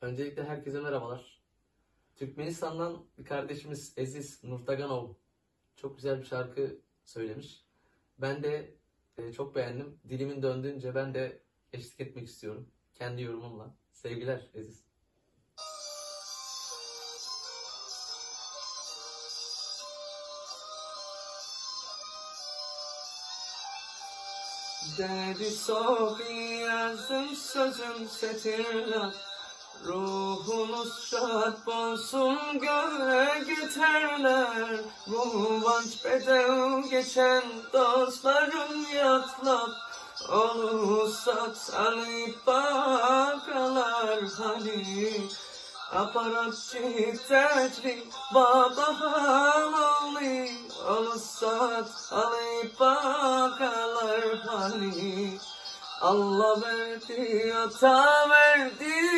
Öncelikle herkese merhabalar. Türkmenistan'dan bir kardeşimiz Aziz Nurtaganov çok güzel bir şarkı söylemiş. Ben de çok beğendim. Dilimin döndüğünce ben de eşlik etmek istiyorum. Kendi yorumumla. Sevgiler Aziz. Derdi sofiyazın sözün setirler. Ruhunuz şad bulsun göğe giderler. Ruvanç bedev geçen dostlarım yatlap. Olusat alıp bakalar hani. Aparat şiddetli baba halalı. Olusat alıp bakalar hani. Allah verdi, ata verdi